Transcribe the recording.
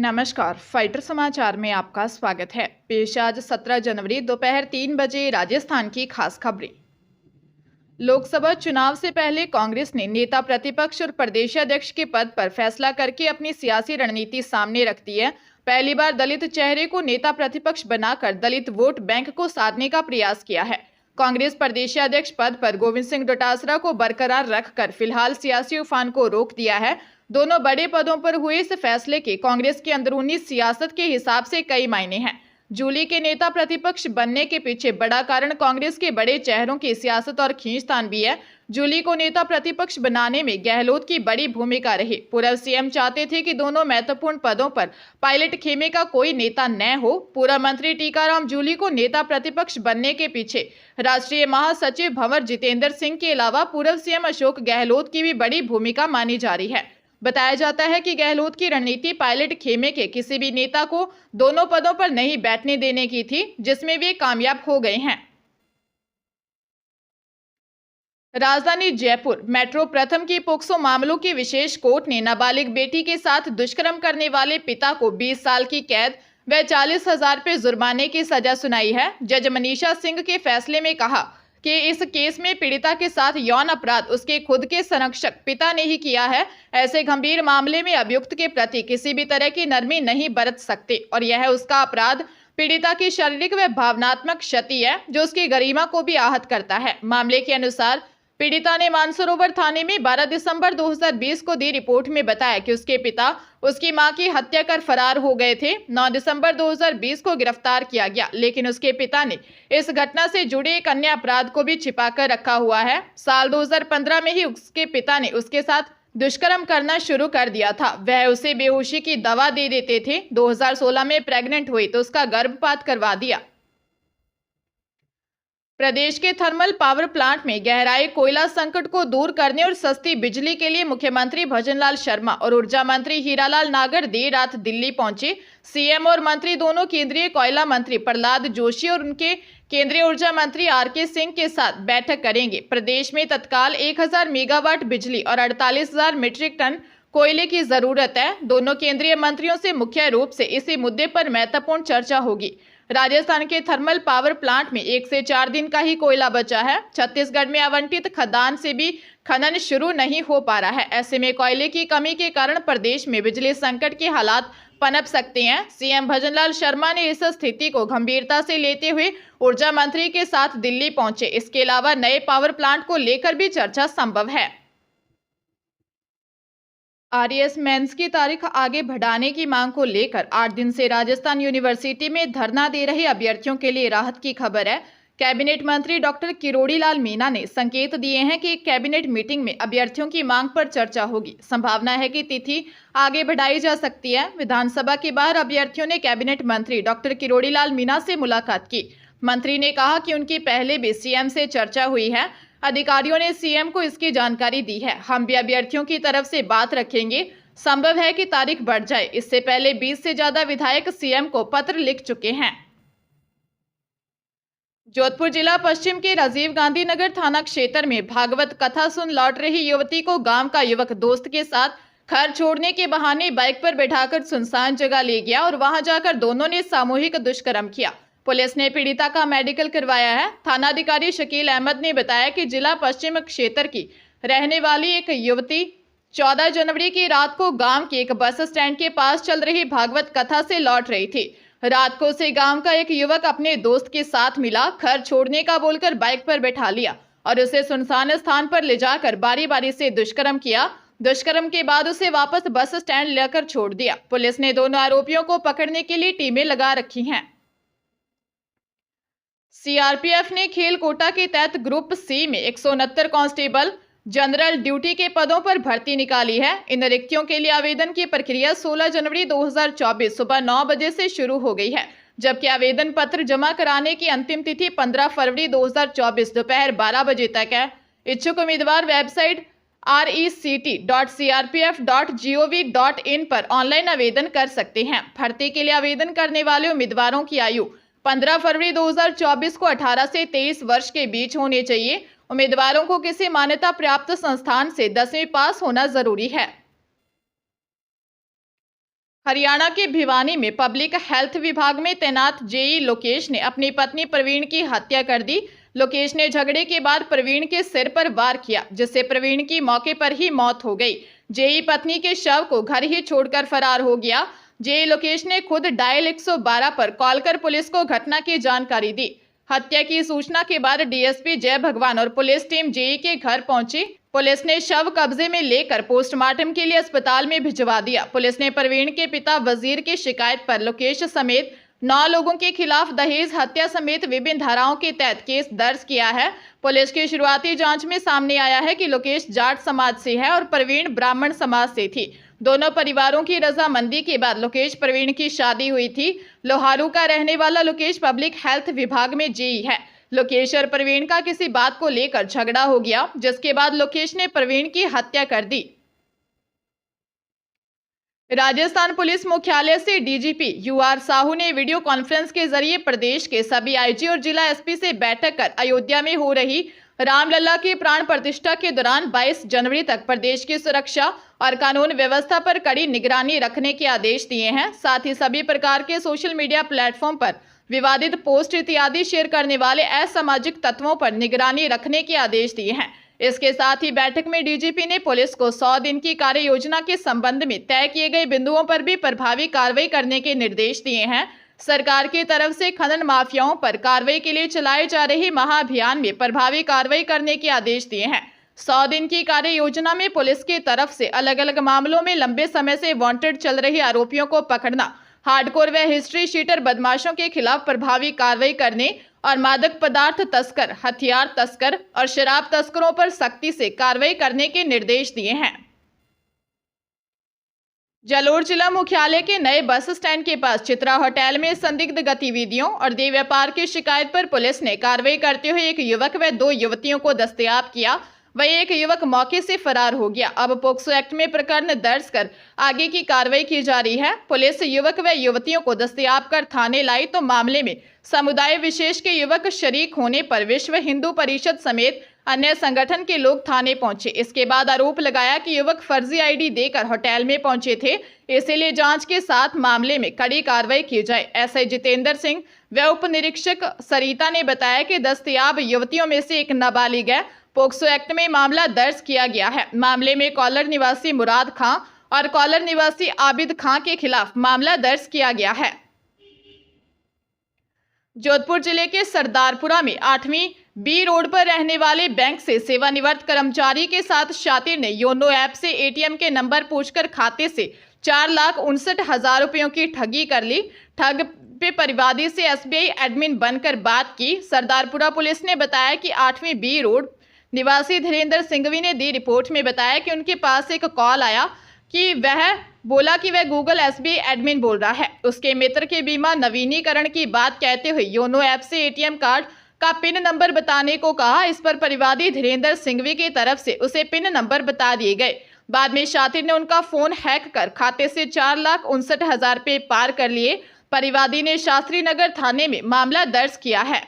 नमस्कार, फाइटर समाचार में आपका स्वागत है। पेश आज 17 जनवरी दोपहर 3 बजे राजस्थान की खास खबरें। लोकसभा चुनाव से पहले कांग्रेस ने नेता प्रतिपक्ष और प्रदेशाध्यक्ष के पद पर फैसला करके अपनी सियासी रणनीति सामने रख दी है। पहली बार दलित चेहरे को नेता प्रतिपक्ष बनाकर दलित वोट बैंक को साधने का प्रयास किया है। कांग्रेस प्रदेशाध्यक्ष पद पर गोविंद सिंह डोटासरा को बरकरार रखकर फिलहाल सियासी उफान को रोक दिया है। दोनों बड़े पदों पर हुए इस फैसले के कांग्रेस की अंदरूनी सियासत के हिसाब से कई मायने हैं। जूली के नेता प्रतिपक्ष बनने के पीछे बड़ा कारण कांग्रेस के बड़े चेहरों की सियासत और खींचतान भी है। जूली को नेता प्रतिपक्ष बनाने में गहलोत की बड़ी भूमिका रही। पूर्व सीएम चाहते थे कि दोनों महत्वपूर्ण पदों पर पायलट खेमे का कोई नेता न हो। पूर्व मंत्री टीकाराम जूली को नेता प्रतिपक्ष बनने के पीछे राष्ट्रीय महासचिव भंवर जितेंद्र सिंह के अलावा पूर्व सीएम अशोक गहलोत की भी बड़ी भूमिका मानी जा रही है। बताया जाता है कि गहलोत की रणनीति पायलट खेमे के किसी भी नेता को दोनों पदों पर नहीं बैठने देने की थी, जिसमें वे कामयाब हो गए हैं। राजधानी जयपुर मेट्रो प्रथम की पोक्सो मामलों की विशेष कोर्ट ने नाबालिग बेटी के साथ दुष्कर्म करने वाले पिता को 20 साल की कैद व 40,000 रुपये जुर्माने की सजा सुनाई है। जज मनीषा सिंह के फैसले में कहा कि इस केस में पीड़िता के साथ यौन अपराध उसके खुद के संरक्षक पिता ने ही किया है। ऐसे गंभीर मामले में अभियुक्त के प्रति किसी भी तरह की नरमी नहीं बरत सकते और यह उसका अपराध पीड़िता की शारीरिक व भावनात्मक क्षति है जो उसकी गरिमा को भी आहत करता है। मामले के अनुसार पीड़िता ने मानसरोवर थाने में 12 दिसंबर 2020 को दी रिपोर्ट में बताया कि उसके पिता उसकी मां की हत्या कर फरार हो गए थे। 9 दिसंबर 2020 को गिरफ्तार किया गया, लेकिन उसके पिता ने इस घटना से जुड़े एक अन्य अपराध को भी छिपाकर रखा हुआ है। साल 2015 में ही उसके पिता ने उसके साथ दुष्कर्म करना शुरू कर दिया था। वह उसे बेहोशी की दवा दे देते थे। 2016 में प्रेग्नेंट हुई तो उसका गर्भपात करवा दिया। प्रदेश के थर्मल पावर प्लांट में गहराए कोयला संकट को दूर करने और सस्ती बिजली के लिए मुख्यमंत्री भजनलाल शर्मा और ऊर्जा मंत्री हीरालाल नागर देर रात दिल्ली पहुंचे। सीएम और मंत्री दोनों केंद्रीय कोयला मंत्री प्रहलाद जोशी और उनके केंद्रीय ऊर्जा मंत्री आरके सिंह के साथ बैठक करेंगे। प्रदेश में तत्काल 1000 मेगावाट बिजली और 48,000 मीट्रिक टन कोयले की जरूरत है। दोनों केंद्रीय मंत्रियों से मुख्य रूप से इसी मुद्दे पर महत्वपूर्ण चर्चा होगी। राजस्थान के थर्मल पावर प्लांट में 1 से 4 दिन का ही कोयला बचा है। छत्तीसगढ़ में आवंटित खदान से भी खनन शुरू नहीं हो पा रहा है। ऐसे में कोयले की कमी के कारण प्रदेश में बिजली संकट के हालात पनप सकते हैं। सीएम भजनलाल शर्मा ने इस स्थिति को गंभीरता से लेते हुए ऊर्जा मंत्री के साथ दिल्ली पहुंचे। इसके अलावा नए पावर प्लांट को लेकर भी चर्चा संभव है। आरएएस मेंस की तारीख आगे बढ़ाने की मांग को लेकर 8 दिन से राजस्थान यूनिवर्सिटी में धरना दे रहे अभ्यर्थियों के लिए राहत की खबर है। कैबिनेट मंत्री डॉक्टर किरोड़ी लाल मीणा ने संकेत दिए हैं कि कैबिनेट मीटिंग में अभ्यर्थियों की मांग पर चर्चा होगी। संभावना है कि तिथि आगे बढ़ाई जा सकती है। विधानसभा के बाहर अभ्यर्थियों ने कैबिनेट मंत्री डॉक्टर किरोड़ी लाल मीणा से मुलाकात की। मंत्री ने कहा कि उनकी पहले भी सीएम से चर्चा हुई है। अधिकारियों ने सीएम को इसकी जानकारी दी है। हम भी अभ्यर्थियों की तरफ से बात रखेंगे। संभव है कि तारीख बढ़ जाए। इससे पहले 20 से ज्यादा विधायक सीएम को पत्र लिख चुके हैं। जोधपुर जिला पश्चिम के राजीव गांधी नगर थाना क्षेत्र में भागवत कथा सुन लौट रही युवती को गांव का युवक दोस्त के साथ घर छोड़ने के बहाने बाइक पर बैठाकर सुनसान जगह ले गया और वहां जाकर दोनों ने सामूहिक दुष्कर्म किया। पुलिस ने पीड़िता का मेडिकल करवाया है। थानाधिकारी शकील अहमद ने बताया कि जिला पश्चिम क्षेत्र की रहने वाली एक युवती 14 जनवरी की रात को गांव के एक बस स्टैंड के पास चल रही भागवत कथा से लौट रही थी। रात को उसे गांव का एक युवक अपने दोस्त के साथ मिला। घर छोड़ने का बोलकर बाइक पर बैठा लिया और उसे सुनसान स्थान पर ले जाकर बारी बारी से दुष्कर्म किया। दुष्कर्म के बाद उसे वापस बस स्टैंड लेकर छोड़ दिया। पुलिस ने दोनों आरोपियों को पकड़ने के लिए टीमें लगा रखी हैं। सीआरपीएफ ने खेल कोटा के तहत ग्रुप सी में 169 कांस्टेबल जनरल ड्यूटी के पदों पर भर्ती निकाली है। इन रिक्तियों के लिए आवेदन की प्रक्रिया 16 जनवरी 2024 सुबह 9 बजे से शुरू हो गई है, जबकि आवेदन पत्र जमा कराने की अंतिम तिथि 15 फरवरी 2024 दोपहर 12 बजे तक है। इच्छुक उम्मीदवार वेबसाइट rec.crpf.gov.in पर ऑनलाइन आवेदन कर सकते हैं। भर्ती के लिए आवेदन करने वाले उम्मीदवारों की आयु 15 फरवरी 2024 को 18 से 23 वर्ष के बीच होने चाहिए। उम्मीदवारों को किसी मान्यता प्राप्त संस्थान से 10वीं पास होना जरूरी है। हरियाणा के भिवानी में पब्लिक हेल्थ विभाग में तैनात जेई लोकेश ने अपनी पत्नी प्रवीण की हत्या कर दी। लोकेश ने झगड़े के बाद प्रवीण के सिर पर वार किया, जिससे प्रवीण की मौके पर ही मौत हो गई। जेई पत्नी के शव को घर ही छोड़कर फरार हो गया। जेई लोकेश ने खुद डायल 112 पर कॉल कर पुलिस को घटना की जानकारी दी। हत्या की सूचना के बाद डीएसपी जय भगवान और पुलिस टीम जेई के घर पहुंची। पुलिस ने शव कब्जे में लेकर पोस्टमार्टम के लिए अस्पताल में भिजवा दिया। पुलिस ने प्रवीण के पिता वजीर की शिकायत पर लोकेश समेत 9 लोगों के खिलाफ दहेज हत्या समेत विभिन्न धाराओं के तहत केस दर्ज किया है। पुलिस की शुरुआती जांच में सामने आया है कि लोकेश जाट समाज से है और प्रवीण ब्राह्मण समाज से थी। दोनों परिवारों की रजामंदी के बाद लोकेश प्रवीण की शादी हुई थी। लोहारू का रहने वाला लोकेश पब्लिक हेल्थ विभाग में जेई है। लोकेश और प्रवीण का किसी बात को लेकर झगड़ा हो गया, जिसके बाद लोकेश ने प्रवीण की हत्या कर दी। राजस्थान पुलिस मुख्यालय से डीजीपी यूआर साहू ने वीडियो कॉन्फ्रेंस के जरिए प्रदेश के सभी आईजी और जिला एसपी से बैठक कर अयोध्या में हो रही रामलला की प्राण प्रतिष्ठा के दौरान 22 जनवरी तक प्रदेश की सुरक्षा और कानून व्यवस्था पर कड़ी निगरानी रखने के आदेश दिए हैं। साथ ही सभी प्रकार के सोशल मीडिया प्लेटफॉर्म पर विवादित पोस्ट इत्यादि शेयर करने वाले असामाजिक तत्वों पर निगरानी रखने के आदेश दिए हैं। इसके साथ ही बैठक में डीजीपी ने पुलिस को 100 दिन की कार्य योजना के संबंध में तय किए गए बिंदुओं पर भी प्रभावी कार्रवाई करने के निर्देश दिए हैं। सरकार की तरफ से खनन माफियाओं पर कार्रवाई के लिए चलाए जा रहे महाअभियान में प्रभावी कार्रवाई करने के आदेश दिए हैं। 100 दिन की कार्य योजना में पुलिस की तरफ से अलग अलग मामलों में लंबे समय से वांटेड चल रहे आरोपियों को पकड़ना, हार्डकोर व हिस्ट्री शीटर बदमाशों के खिलाफ प्रभावी कार्रवाई करने और मादक पदार्थ तस्कर, हथियार तस्कर और शराब तस्करों पर सख्ती से कार्रवाई करने के निर्देश दिए हैं। जालोर जिला मुख्यालय के नए बस स्टैंड के पास चित्रा होटल में संदिग्ध गतिविधियों और देह व्यापार की शिकायत पर पुलिस ने कार्रवाई करते हुए एक युवक व 2 युवतियों को दस्तयाब किया। वही एक युवक मौके से फरार हो गया। अब पोक्सो एक्ट में प्रकरण दर्ज कर आगे की कार्रवाई की जा रही है। पुलिस युवक व युवतियों को दस्तयाब कर थाने लाई तो मामले में समुदाय विशेष के युवक शरीक होने पर विश्व हिंदू परिषद समेत अन्य संगठन के लोग थाने पहुंचे। इसके बाद आरोप लगाया कि युवक फर्जी आईडी देकर होटल में पहुंचे थे, इसलिए जांच के साथ मामले में कड़ी कार्रवाई की जाए। एसआई जितेंद्र सिंह व उप निरीक्षक सरिता ने बताया कि दस्तयाब युवतियों में से एक नाबालिग है। पोक्सो एक्ट में मामला दर्ज किया गया है। मामले में कॉलर निवासी मुराद खां और कॉलर निवासी आबिद खां के खिलाफ मामला दर्ज किया गया है। जोधपुर जिले के सरदारपुरा में 8वीं बी रोड पर रहने वाले बैंक से सेवानिवृत्त कर्मचारी के साथ शातिर ने योनो ऐप से एटीएम के नंबर पूछकर खाते से 4,59,000 रुपयों की ठगी कर ली। ठग पे परिवादी से एसबीआई एडमिन बनकर बात की। सरदारपुरा पुलिस ने बताया कि 8वीं बी रोड निवासी धीरेन्द्र सिंघवी ने दी रिपोर्ट में बताया कि उनके पास एक कॉल आया कि वह बोला कि वह गूगल एसबीआई एडमिन बोल रहा है। उसके मित्र के बीमा नवीनीकरण की बात कहते हुए योनो ऐप से एटीएम कार्ड का पिन नंबर बताने को कहा। इस पर परिवादी धीरेन्द्र सिंघवी की तरफ से उसे पिन नंबर बता दिए गए। बाद में शातिर ने उनका फोन हैक कर खाते से 4,59,000 रुपये पार कर लिए। परिवादी ने शास्त्री नगर थाने में मामला दर्ज किया है।